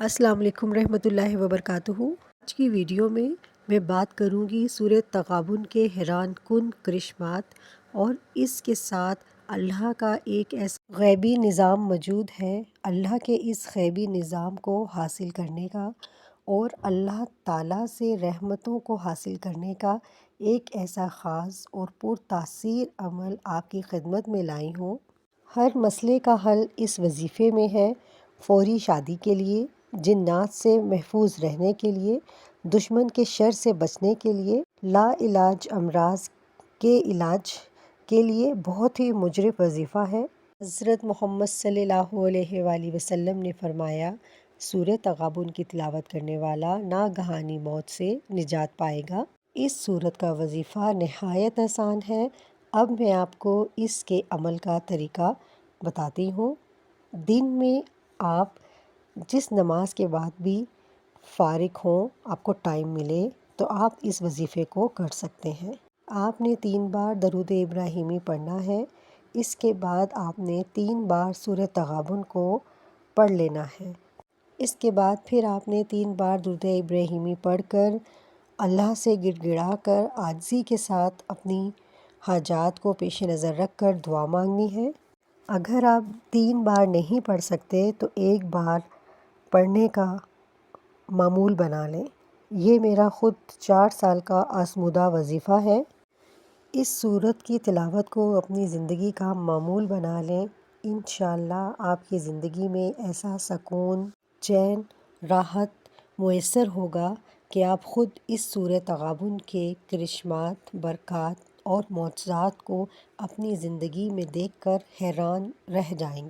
السلام علیکم رحمۃ اللہ وبرکاتہ۔ آج کی ویڈیو میں بات کروں گی سورہ تغابن کے حیران کن کرشمات، اور اس کے ساتھ اللہ کا ایک ایسا غیبی نظام موجود ہے، اللہ کے اس غیبی نظام کو حاصل کرنے کا اور اللہ تعالیٰ سے رحمتوں کو حاصل کرنے کا ایک ایسا خاص اور پر تاثیر عمل آپ کی خدمت میں لائی ہوں۔ ہر مسئلے کا حل اس وظیفے میں ہے۔ فوری شادی کے لیے، جنات سے محفوظ رہنے کے لیے، دشمن کے شر سے بچنے کے لیے، لا علاج امراض کے علاج کے لیے بہت ہی مجرب وظیفہ ہے۔ حضرت محمد صلی اللہ علیہ وآلہ وسلم نے فرمایا، سورہ تغابن کی تلاوت کرنے والا ناگہانی موت سے نجات پائے گا۔ اس سورت کا وظیفہ نہایت آسان ہے۔ اب میں آپ کو اس کے عمل کا طریقہ بتاتی ہوں۔ دن میں آپ جس نماز کے بعد بھی فارغ ہوں، آپ کو ٹائم ملے تو آپ اس وظیفے کو کر سکتے ہیں۔ آپ نے 3 بار درود ابراہیمی پڑھنا ہے۔ اس کے بعد آپ نے 3 بار سورہ تغابن کو پڑھ لینا ہے۔ اس کے بعد پھر آپ نے 3 بار درود ابراہیمی پڑھ کر اللہ سے گڑ گڑا کر عاجزی کے ساتھ اپنی حاجات کو پیش نظر رکھ کر دعا مانگنی ہے۔ اگر آپ 3 بار نہیں پڑھ سکتے تو 1 بار پڑھنے کا معمول بنا لیں۔ یہ میرا خود 4 سال کا آزمودہ وظیفہ ہے۔ اس سورت کی تلاوت کو اپنی زندگی کا معمول بنا لیں۔ انشاءاللہ آپ کی زندگی میں ایسا سکون، چین، راحت میسر ہوگا کہ آپ خود اس سورہ تغابن کے کرشمات، برکات اور معجزات کو اپنی زندگی میں دیکھ کر حیران رہ جائیں گے۔